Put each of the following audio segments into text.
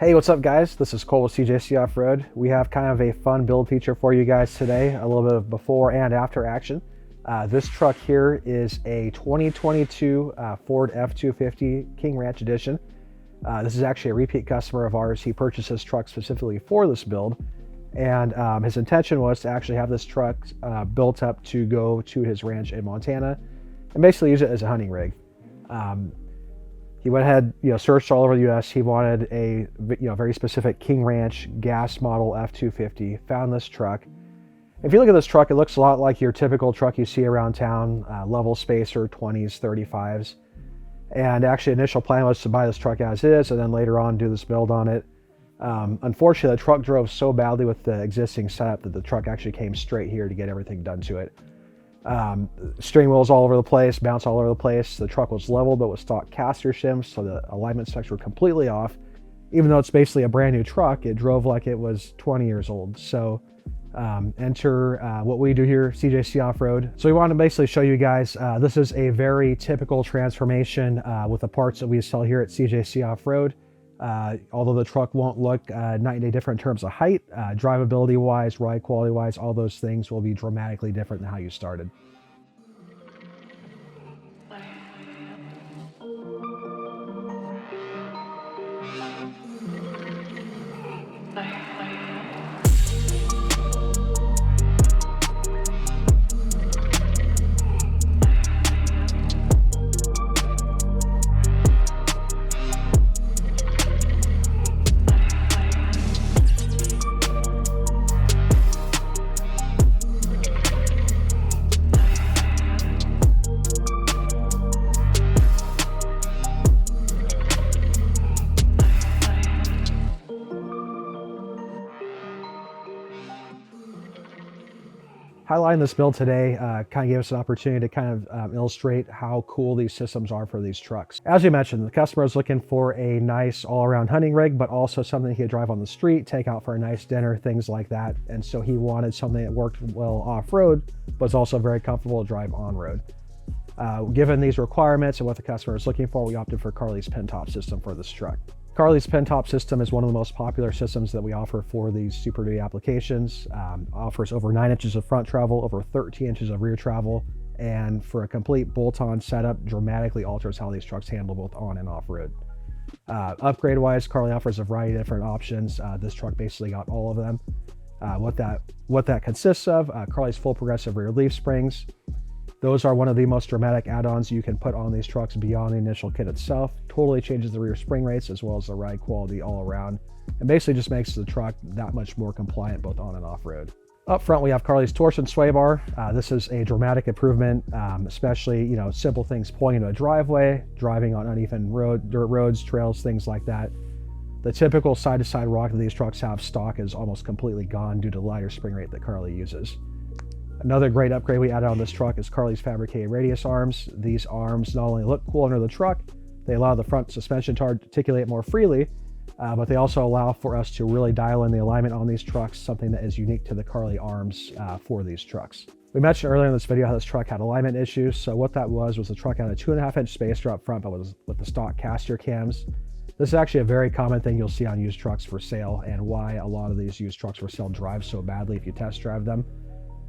Hey, what's up guys? This is Cole with CJC Off-Road. We have kind of a fun build feature for you guys today, a little bit of before and after action. This truck here is a 2022 Ford F-250 King Ranch Edition. This is actually a repeat customer of ours. He purchased this truck specifically for this build, and his intention was to actually have this truck built up to go to his ranch in Montana and basically use it as a hunting rig. He went ahead, searched all over the U.S. He wanted a, very specific King Ranch gas model F-250. Found this truck. If you look at this truck, it looks a lot like your typical truck you see around town, level spacer, 20s, 35s. And actually, initial plan was to buy this truck as is, and then later on do this build on it. Unfortunately, the truck drove so badly with the existing setup that the truck actually came straight here to get everything done to it. Steering wheels all over the place, bounce all over the place. The truck was leveled but with stock caster shims, so the alignment specs were completely off. Even though it's basically a brand new truck, it drove like it was 20 years old. So enter what we do here, CJC Off-Road. So we want to basically show you guys, this is a very typical transformation with the parts that we sell here at CJC Off-Road. Although the truck won't look night and day different in terms of height, drivability wise, ride quality wise, all those things will be dramatically different than how you started. Highlighting this build today kind of gave us an opportunity to kind of illustrate how cool these systems are for these trucks. As you mentioned, the customer is looking for a nice all-around hunting rig, but also something he could drive on the street, take out for a nice dinner, things like that. And so he wanted something that worked well off-road, but is also very comfortable to drive on-road. Given these requirements and what the customer is looking for, we opted for Carli's Pintop system for this truck. Carli's Pintop system is one of the most popular systems that we offer for these Super Duty applications. Offers over 9 inches of front travel, over 13 inches of rear travel, and for a complete bolt-on setup, dramatically alters how these trucks handle both on and off-road. Upgrade-wise, Carli offers a variety of different options. This truck basically got all of them. What that consists of, Carli's full progressive rear leaf springs. Those are one of the most dramatic add-ons you can put on these trucks beyond the initial kit itself. Totally changes the rear spring rates as well as the ride quality all around, and basically just makes the truck that much more compliant both on and off-road. Up front, we have Carli's torsion sway bar. This is a dramatic improvement, especially simple things pulling into a driveway, driving on uneven dirt roads, trails, things like that. The typical side-to-side rock that these trucks have stock is almost completely gone due to the lighter spring rate that Carli uses. Another great upgrade we added on this truck is Carli's fabricated radius arms. These arms not only look cool under the truck, they allow the front suspension to articulate more freely, but they also allow for us to really dial in the alignment on these trucks, something that is unique to the Carli arms for these trucks. We mentioned earlier in this video how this truck had alignment issues. So what that was the truck had a 2.5-inch spacer up front, but with the stock caster cams. This is actually a very common thing you'll see on used trucks for sale, and why a lot of these used trucks for sale drive so badly if you test drive them.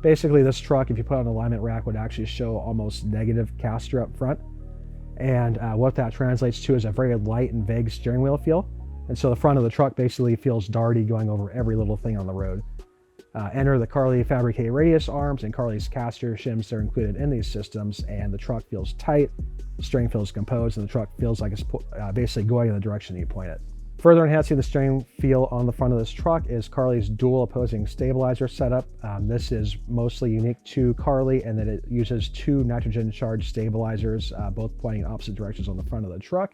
Basically, this truck, if you put on an alignment rack, would actually show almost negative caster up front. And what that translates to is a very light and vague steering wheel feel. And so the front of the truck basically feels darty going over every little thing on the road. Enter the Carli fabricated radius arms and Carli's caster shims that are included in these systems, and the truck feels tight, the steering feels composed, and the truck feels like it's basically going in the direction you point it. Further enhancing the steering feel on the front of this truck is Carli's dual opposing stabilizer setup. This is mostly unique to Carli in that it uses 2 nitrogen charged stabilizers, both pointing in opposite directions on the front of the truck.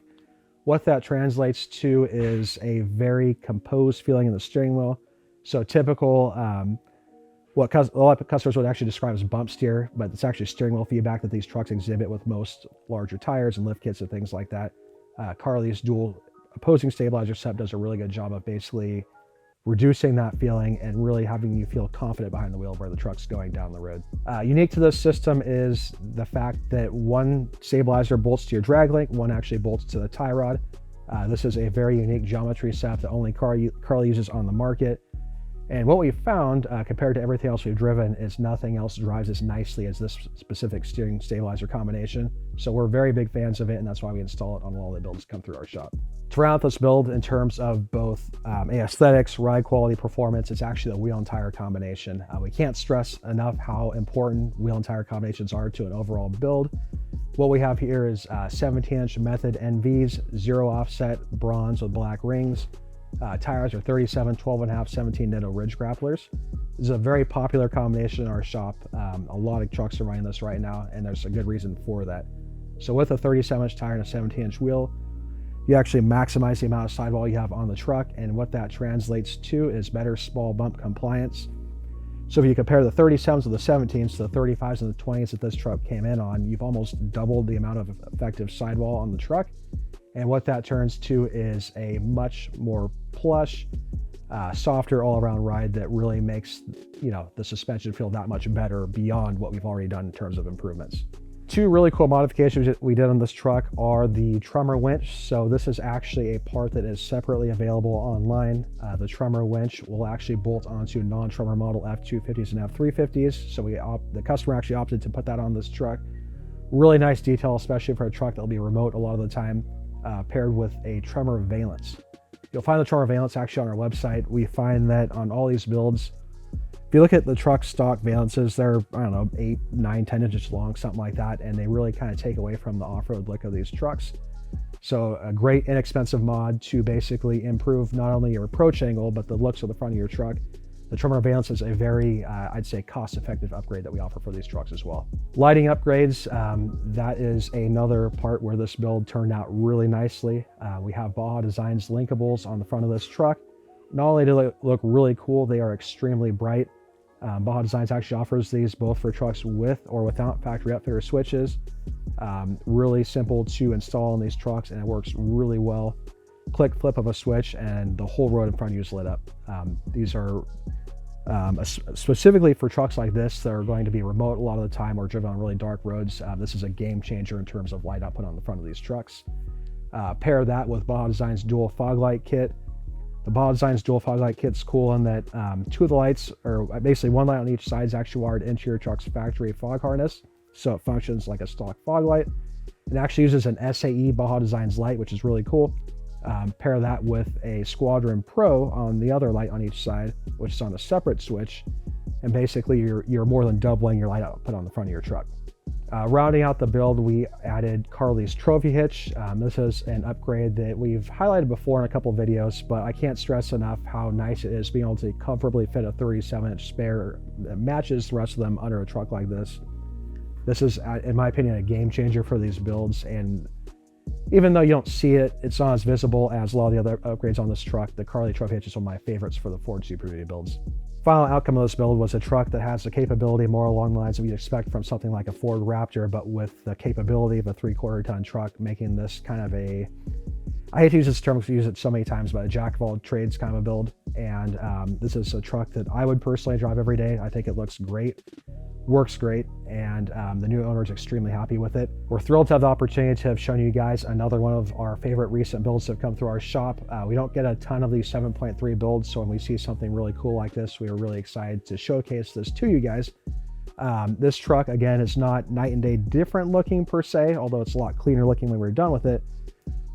What that translates to is a very composed feeling in the steering wheel. So typical, what a lot of customers would actually describe as bump steer, but it's actually steering wheel feedback that these trucks exhibit with most larger tires and lift kits and things like that. Carli's dual opposing stabilizer setup does a really good job of basically reducing that feeling and really having you feel confident behind the wheel where the truck's going down the road. Unique to this system is the fact that one stabilizer bolts to your drag link, one actually bolts to the tie rod. This is a very unique geometry set that only Carli uses on the market. And what we've found, compared to everything else we've driven, is nothing else drives as nicely as this specific steering stabilizer combination. So we're very big fans of it, and that's why we install it on all the builds that come through our shop. To round out this build in terms of both aesthetics, ride quality, performance, it's actually the wheel and tire combination. We can't stress enough how important wheel and tire combinations are to an overall build. What we have here is 17-inch Method NVs, 0 offset, bronze with black rings. Tires are 37, 12.5, 17 Nitto Ridge Grapplers. This is a very popular combination in our shop. A lot of trucks are running this right now, and there's a good reason for that. So with a 37-inch tire and a 17-inch wheel, you actually maximize the amount of sidewall you have on the truck, and what that translates to is better small bump compliance. So if you compare the 37s to the 17s to the 35s and the 20s that this truck came in on, you've almost doubled the amount of effective sidewall on the truck. And what that turns to is a much more plush, softer all-around ride that really makes, the suspension feel that much better beyond what we've already done in terms of improvements. Two really cool modifications that we did on this truck are the tremor winch. So this is actually a part that is separately available online. The tremor winch will actually bolt onto non-tremor model F250s and F350s. So the customer actually opted to put that on this truck. Really nice detail, especially for a truck that will be remote a lot of the time, paired with a tremor valance. You'll find the tremor valance actually on our website. We find that on all these builds, if you look at the truck stock valances, they're, 8, 9, 10 inches long, something like that, and they really kind of take away from the off-road look of these trucks. So a great inexpensive mod to basically improve not only your approach angle, but the looks of the front of your truck. The tremor valance is a very, I'd say, cost-effective upgrade that we offer for these trucks as well. Lighting upgrades, that is another part where this build turned out really nicely. We have Baja Designs linkables on the front of this truck. Not only do they look really cool, they are extremely bright. Baja Designs actually offers these both for trucks with or without factory upfitter switches. Really simple to install in these trucks, and it works really well. Click, flip of a switch, and the whole road in front of you is lit up. These are specifically for trucks like this that are going to be remote a lot of the time or driven on really dark roads. This is a game changer in terms of light output on the front of these trucks. Pair that with Baja Designs dual fog light kit. The Baja Designs dual fog light kit's cool in that two of the lights, or basically one light on each side, is actually wired into your truck's factory fog harness, so it functions like a stock fog light. It actually uses an SAE Baja Designs light, which is really cool. Pair that with a Squadron Pro on the other light on each side, which is on a separate switch, and basically you're more than doubling your light output on the front of your truck. Rounding out the build, we added Carli's trophy hitch. This is an upgrade that we've highlighted before in a couple of videos, but I can't stress enough how nice it is being able to comfortably fit a 37-inch spare that matches the rest of them under a truck like this. This is, in my opinion, a game changer for these builds, and even though you don't see it, it's not as visible as a lot of the other upgrades on this truck. The Carli trophy hitch is one of my favorites for the Ford Super Duty builds. Final outcome of this build was a truck that has the capability more along the lines that you'd expect from something like a Ford Raptor, but with the capability of a 3/4 ton truck, making this kind of a, I hate to use this term because we use it so many times, but a jack of all trades kind of a build. And this is a truck that I would personally drive every day. I think it looks great, works great, and the new owner is extremely happy with it. We're thrilled to have the opportunity to have shown you guys another one of our favorite recent builds that have come through our shop. We don't get a ton of these 7.3 builds, so when we see something really cool like this, we are really excited to showcase this to you guys. This truck, again, is not night and day different looking per se, although it's a lot cleaner looking when we're done with it.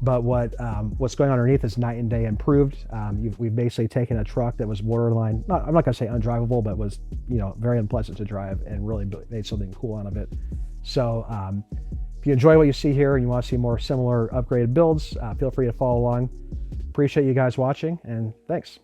But what's going on underneath is night and day improved. We've basically taken a truck that was borderline, I'm not gonna say undrivable, but was very unpleasant to drive, and really made something cool out of it. So if you enjoy what you see here and you want to see more similar upgraded builds, feel free to follow along. Appreciate you guys watching, and thanks.